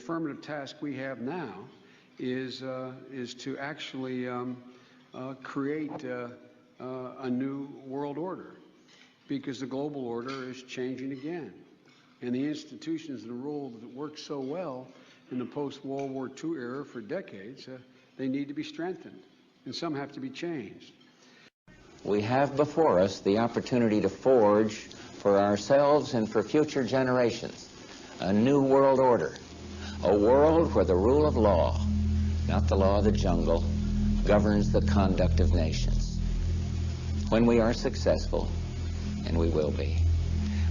affirmative task we have now is to actually create a new world order, because the global order is changing again. And the institutions and the rules that worked so well in the post-World War II era for decades, they need to be strengthened, and some have to be changed. We have before us the opportunity to forge for ourselves and for future generations a new world order, a world where the rule of law, not the law of the jungle, governs the conduct of nations. When we are successful, and we will be,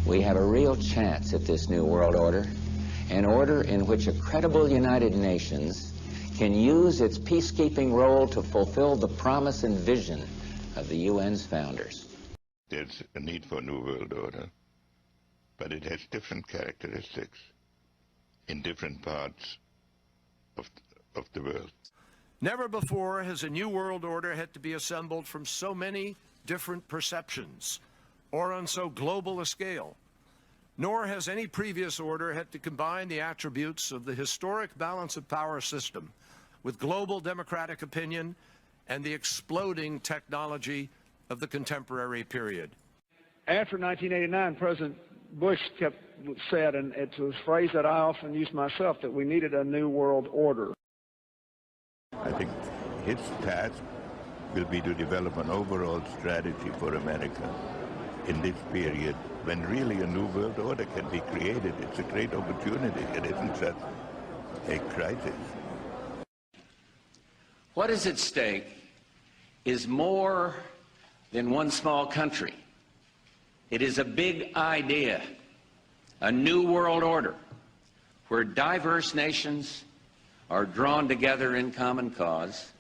we have a real chance at this new world order, an order in which a credible United Nations can use its peacekeeping role to fulfill the promise and vision of the UN's founders. There's a need for a new world order, but it has different characteristics in different parts of the world. Never before has a new world order had to be assembled from so many different perceptions or on so global a scale. Nor has any previous order had to combine the attributes of the historic balance of power system with global democratic opinion and the exploding technology of the contemporary period. After 1989, President Bush said, and it's a phrase that I often use myself, that we needed a new world order. I think his task will be to develop an overall strategy for America in this period when really a new world order can be created. It's a great opportunity. It isn't just a crisis. What is at stake is more than one small country. It is a big idea, a new world order, where diverse nations are drawn together in common cause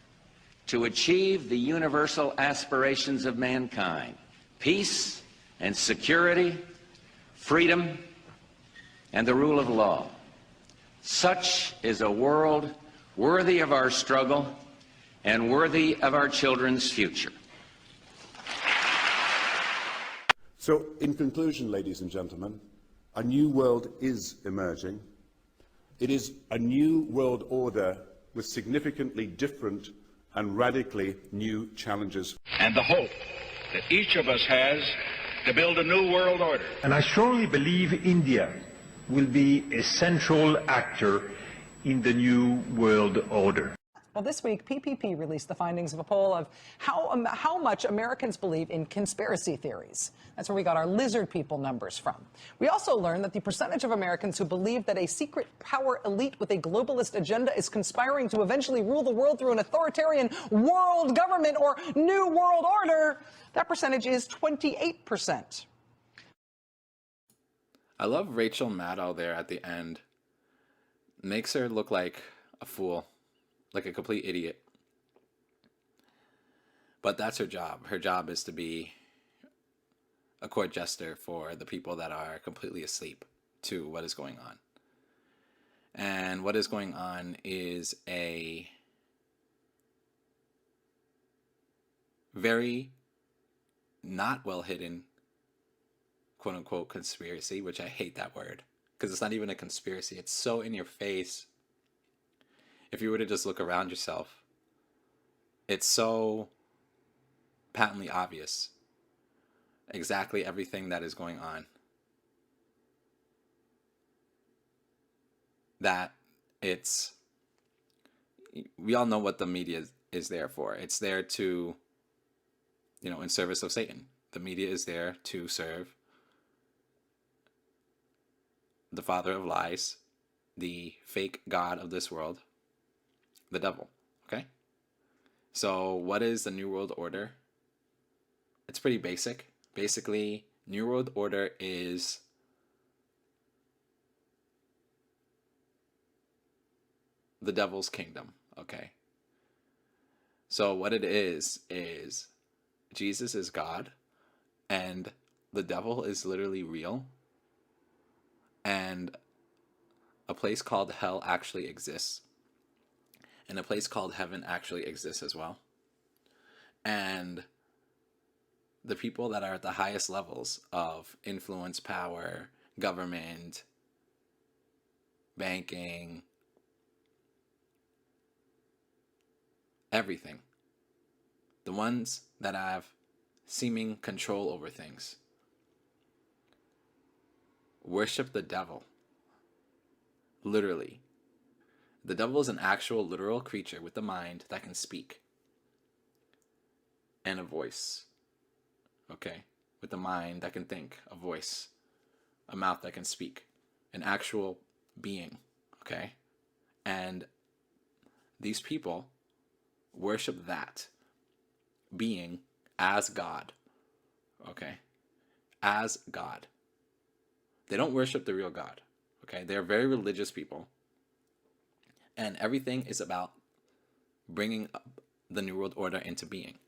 to achieve the universal aspirations of mankind: peace and security, freedom, and the rule of law. Such is a world worthy of our struggle and worthy of our children's future. So, in conclusion, ladies and gentlemen, a new world is emerging. It is a new world order with significantly different and radically new challenges. And the hope that each of us has to build a new world order. And I strongly believe India will be a central actor in the new world order. Well, this week, PPP released the findings of a poll of how much Americans believe in conspiracy theories. That's where we got our lizard people numbers from. We also learned that the percentage of Americans who believe that a secret power elite with a globalist agenda is conspiring to eventually rule the world through an authoritarian world government or new world order, that percentage is 28%. I love Rachel Maddow there at the end. Makes her look like a fool. Like a complete idiot. But that's her job. Her job is to be a court jester for the people that are completely asleep to what is going on. And what is going on is a very not well hidden, quote unquote, conspiracy, which I hate that word because it's not even a conspiracy. It's so in your face. If you were to just look around yourself, it's so patently obvious exactly everything that is going on that we all know what the media is there for. It's there to, in service of Satan. The media is there to serve the father of lies, the fake god of this world, the devil. Okay, so what is the New World Order? It's pretty basic. Basically, New World Order is the devil's kingdom. Okay, so what it is Jesus is God and the devil is literally real, and a place called hell actually exists. And a place called heaven actually exists as well. And the people that are at the highest levels of influence, power, government, banking, everything. The ones that have seeming control over things worship the devil. Literally. The devil is an actual literal creature with a mind that can speak. And a voice. Okay? With a mind that can think. A voice. A mouth that can speak. An actual being. Okay? And these people worship that being as God. Okay? As God. They don't worship the real God. Okay? They're very religious people. And everything is about bringing up the New World Order into being.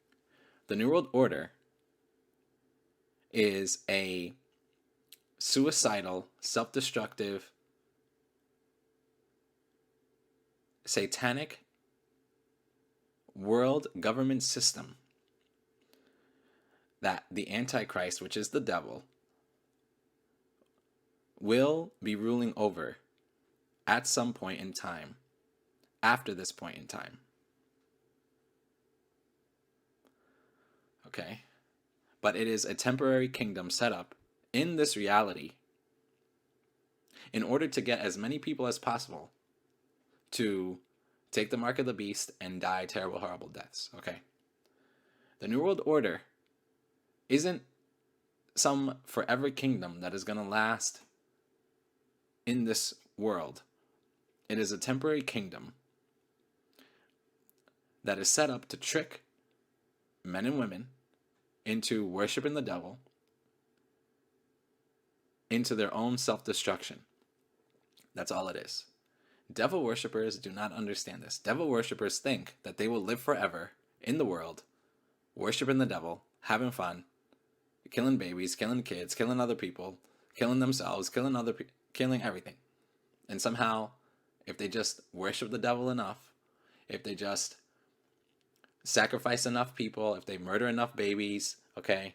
The New World Order is a suicidal, self-destructive, satanic world government system that the Antichrist, which is the devil, will be ruling over at some point in time, after this point in time. Okay? But it is a temporary kingdom set up in this reality in order to get as many people as possible to take the mark of the beast and die terrible, horrible deaths. Okay? The New World Order isn't some forever kingdom that is going to last in this world. It is a temporary kingdom that is set up to trick men and women into worshiping the devil, into their own self-destruction. That's all it is. Devil worshippers do not understand this. Devil worshippers think that they will live forever in the world, worshiping the devil, having fun, killing babies, killing kids, killing other people, killing themselves, killing everything. And somehow, if they just worship the devil enough, if they just sacrifice enough people, if they murder enough babies, okay,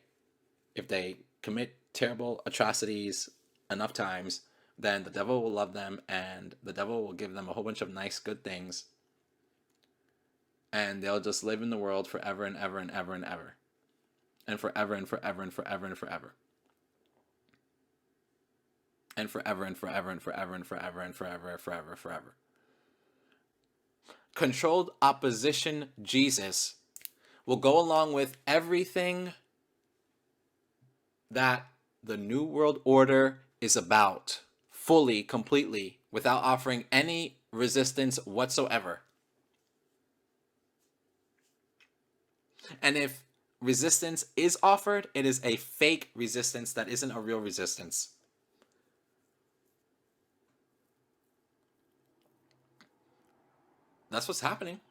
if they commit terrible atrocities enough times, then the devil will love them and the devil will give them a whole bunch of nice, good things. And they'll just live in the world forever and ever and ever and ever. And forever and forever and forever and forever. And forever and forever and forever and forever and forever and forever and forever. Controlled opposition Jesus will go along with everything that the New World Order is about, fully, completely, without offering any resistance whatsoever. And if resistance is offered, it is a fake resistance that isn't a real resistance. That's what's happening.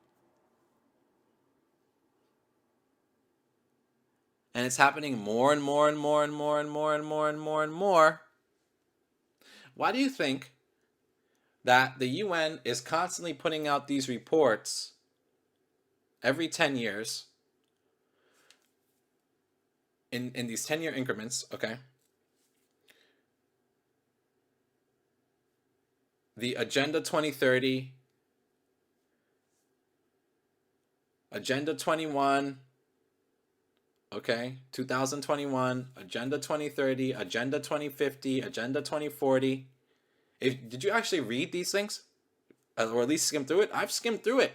And it's happening more and more and more and more and more and more and more and more. Why do you think that the UN is constantly putting out these reports every 10 years in these 10-year increments, okay? The Agenda 2030, Agenda 21, okay, 2021, Agenda 2030, Agenda 2050, Agenda 2040. Did you actually read these things? Or at least skim through it? I've skimmed through it.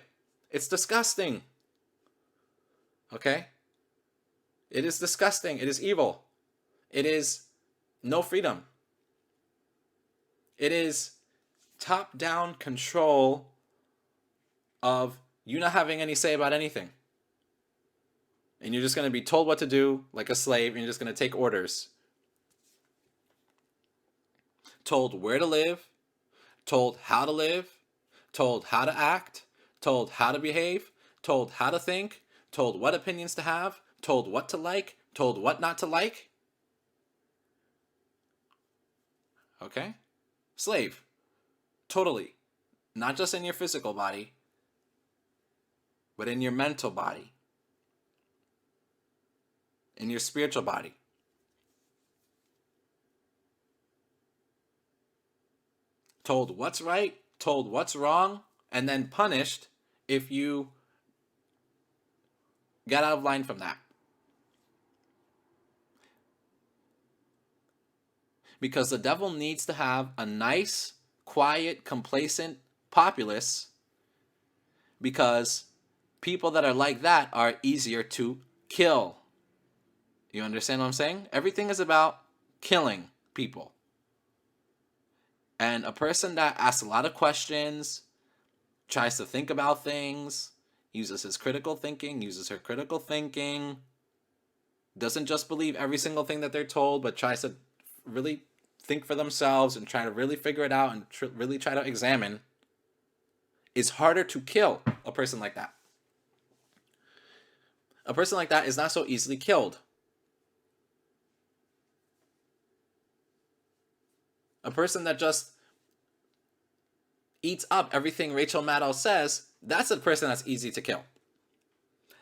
It's disgusting. Okay? It is disgusting. It is evil. It is no freedom. It is top-down control of you not having any say about anything. And you're just going to be told what to do like a slave, and you're just going to take orders. Told where to live, told how to live, told how to act, told how to behave, told how to think, told what opinions to have, told what to like, told what not to like. Okay? Slave. Totally. Not just in your physical body, but in your mental body, in your spiritual body. Told what's right, told what's wrong, and then punished if you Get out of line from that. Because the devil needs to have a nice, quiet, complacent populace, because people that are like that are easier to kill. You understand what I'm saying? Everything is about killing people. And a person that asks a lot of questions, tries to think about things, uses his critical thinking, uses her critical thinking, doesn't just believe every single thing that they're told, but tries to really think for themselves and try to really figure it out and really try to examine, is harder to kill a person like that. A person like that is not so easily killed. A person that just eats up everything Rachel Maddow says, that's a person that's easy to kill.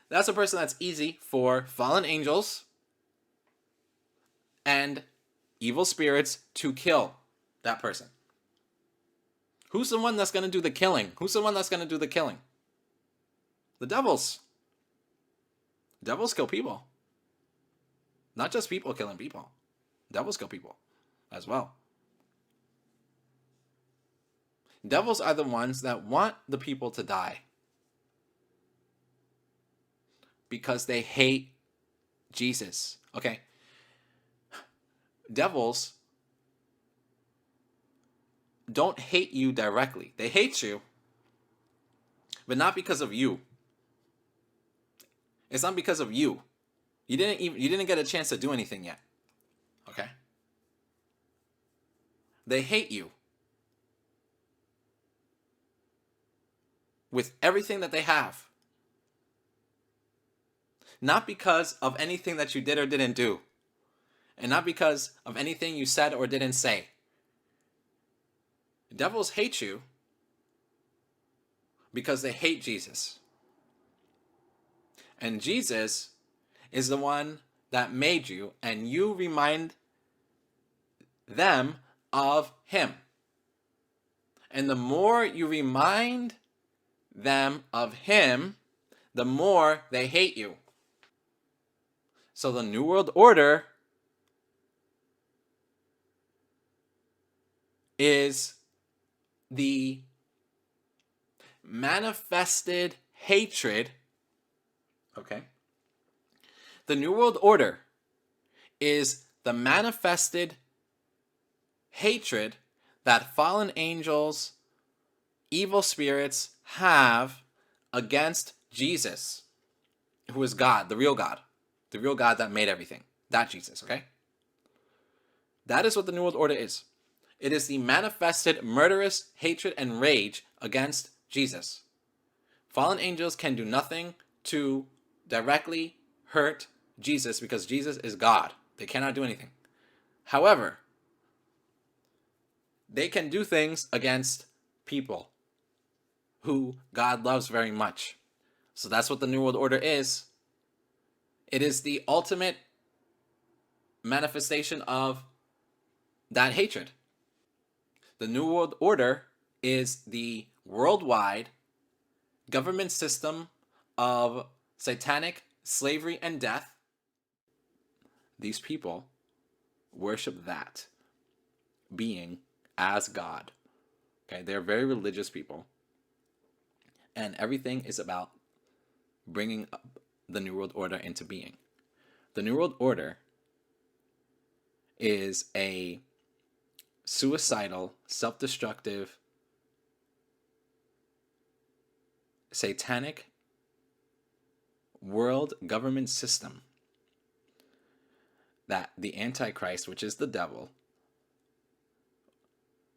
That's a person that's easy for fallen angels and evil spirits to kill that person. Who's the one that's going to do the killing? Who's the one that's going to do the killing? The devils. Devils kill people. Not just people killing people. Devils kill people as well. Devils are the ones that want the people to die because they hate Jesus. Okay? Devils don't hate you directly. They hate you, but not because of you. It's not because of you. You didn't get a chance to do anything yet. Okay? They hate you with everything that they have. Not because of anything that you did or didn't do. And not because of anything you said or didn't say. Devils hate you because they hate Jesus. And Jesus is the one that made you, and you remind them of him. And the more you remind them of him, the more they hate you. So the New World Order is the manifested hatred. Okay? The New World Order is the manifested hatred that fallen angels, evil spirits have against Jesus, who is God, the real God that made everything. That Jesus, okay? That is what the New World Order is. It is the manifested murderous hatred and rage against Jesus. Fallen angels can do nothing to directly hurt Jesus because Jesus is God. They cannot do anything. However, they can do things against people who God loves very much. So that's what the New World Order is. It is the ultimate manifestation of that hatred. The New World Order is the worldwide government system of satanic slavery and death. These people worship that being as God. Okay, they're very religious people. And everything is about bringing up the New World Order into being. The New World Order is a suicidal, self-destructive, satanic world government system that the Antichrist, which is the devil,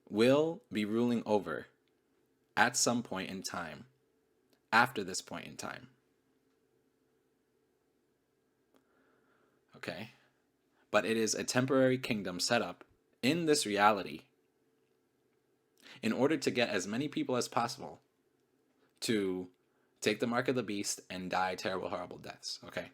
will be ruling over at some point in time, after this point in time. Okay? But it is a temporary kingdom set up in this reality in order to get as many people as possible to take the mark of the beast and die terrible, horrible deaths. Okay?